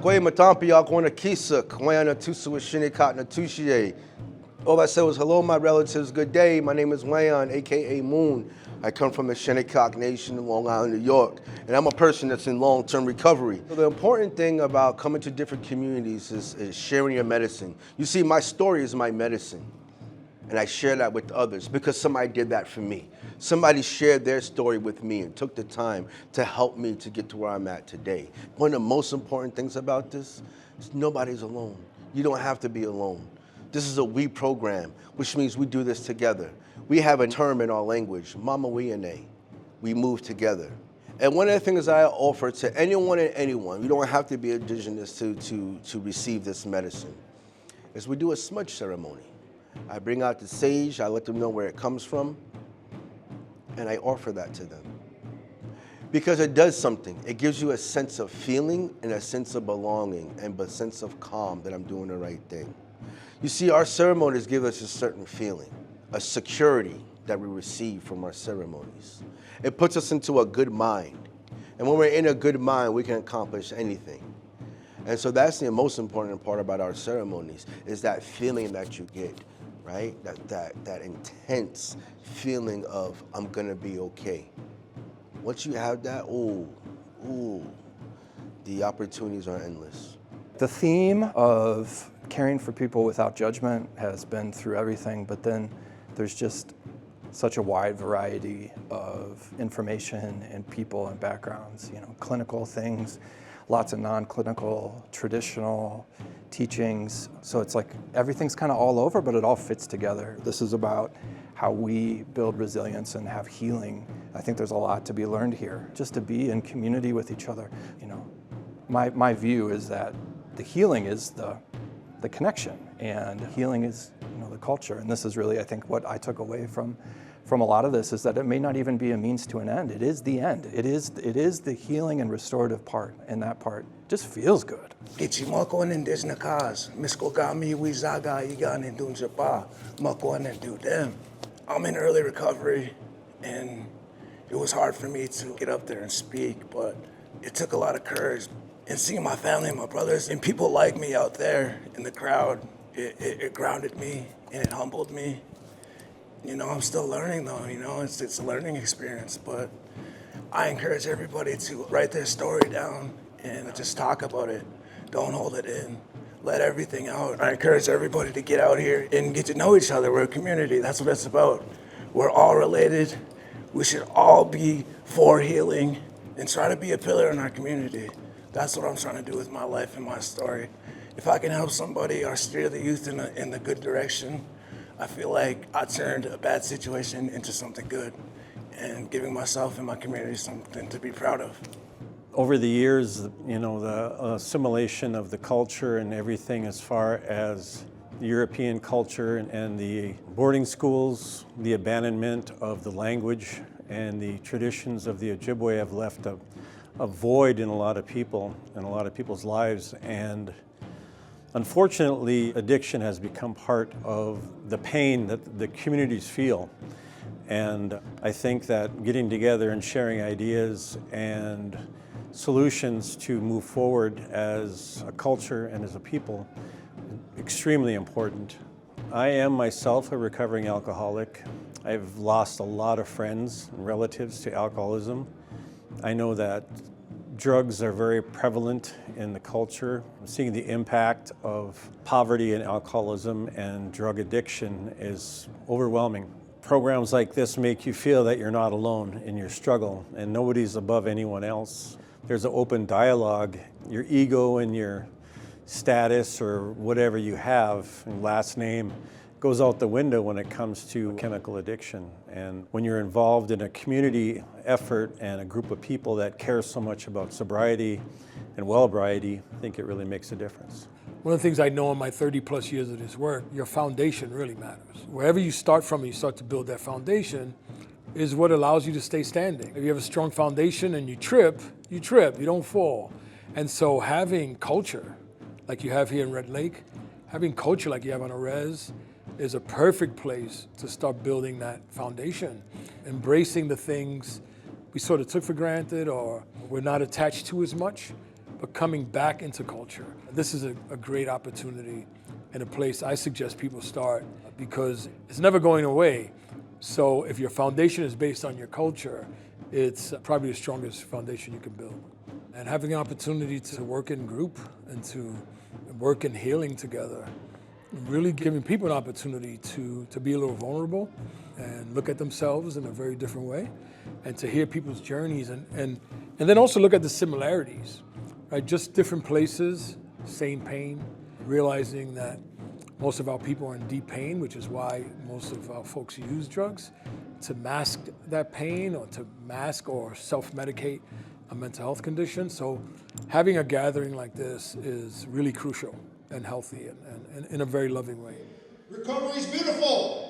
Kwe Matampiak Wana Kisuk, Wayana Tusu Shinikat Natushie. All I said was, hello, my relatives, good day. My name is Wayan, aka Moon. I come from the Shinnecock Nation in Long Island, New York, and I'm a person that's in long-term recovery. So the important thing about coming to different communities is sharing your medicine. You see, my story is my medicine, and I share that with others because somebody did that for me. Somebody shared their story with me and took the time to help me to get to where I'm at today. One of the most important things about this is nobody's alone. You don't have to be alone. This is a we program, which means we do this together. We have a term in our language, Mama Wiane. We move together. And one of the things I offer to anyone and anyone, you don't have to be indigenous to receive this medicine, is we do a smudge ceremony. I bring out the sage, I let them know where it comes from, and I offer that to them. Because it does something. It gives you a sense of feeling and a sense of belonging and a sense of calm that I'm doing the right thing. You see, our ceremonies give us a certain feeling, a security that we receive from our ceremonies. It puts us into a good mind. And when we're in a good mind, we can accomplish anything. And so that's the most important part about our ceremonies, is that feeling that you get, right? That intense feeling of, I'm gonna be okay. Once you have that, the opportunities are endless. The theme of caring for people without judgment has been through everything, but then there's just such a wide variety of information and people and backgrounds, clinical things, lots of non-clinical, traditional teachings. So it's like everything's kind of all over, but it all fits together. This is about how we build resilience and have healing. I think there's a lot to be learned here, just to be in community with each other. My view is that the healing is the connection, and healing is the culture. And this is really, I think, what I took away from a lot of this, is that it may not even be a means to an end. It is the end. It is the healing and restorative part, and that part just feels good. Ichimoko and indigenous cause, Miskogami, Wizaga, Igan, and Dunjapa, Mako and do them. I'm in early recovery, and it was hard for me to get up there and speak, but it took a lot of courage. And seeing my family and my brothers and people like me out there in the crowd, it grounded me and it humbled me. I'm still learning though, it's a learning experience, but I encourage everybody to write their story down and just talk about it. Don't hold it in. Let everything out. I encourage everybody to get out here and get to know each other. We're a community. That's what it's about. We're all related. We should all be for healing and try to be a pillar in our community. That's what I'm trying to do with my life and my story. If I can help somebody or steer the youth in the good direction, I feel like I turned a bad situation into something good and giving myself and my community something to be proud of. Over the years, the assimilation of the culture and everything as far as the European culture and the boarding schools, the abandonment of the language and the traditions of the Ojibwe have left a void in a lot of people, in a lot of people's lives. And unfortunately, addiction has become part of the pain that the communities feel. And I think that getting together and sharing ideas and solutions to move forward as a culture and as a people is extremely important. I am myself a recovering alcoholic. I've lost a lot of friends and relatives to alcoholism. I know that drugs are very prevalent in the culture. Seeing the impact of poverty and alcoholism and drug addiction is overwhelming. Programs like this make you feel that you're not alone in your struggle and nobody's above anyone else. There's an open dialogue. Your ego and your status or whatever you have, and last name, goes out the window when it comes to chemical addiction. And when you're involved in a community effort and a group of people that care so much about sobriety and well-briety, I think it really makes a difference. One of the things I know in my 30 plus years of this work, your foundation really matters. Wherever you start from and you start to build that foundation is what allows you to stay standing. If you have a strong foundation and you trip, you don't fall. And so having culture, like you have here in Red Lake, having culture like you have on a res, is a perfect place to start building that foundation. Embracing the things we sort of took for granted or we're not attached to as much, but coming back into culture. This is a great opportunity and a place I suggest people start because it's never going away. So if your foundation is based on your culture, it's probably the strongest foundation you can build. And having an opportunity to work in group and to work in healing together, really giving people an opportunity to be a little vulnerable and look at themselves in a very different way and to hear people's journeys and then also look at the similarities, right? Just different places, same pain, realizing that most of our people are in deep pain, which is why most of our folks use drugs to mask that pain or to mask or self-medicate a mental health condition. So having a gathering like this is really crucial and healthy and in a very loving way. Recovery is beautiful.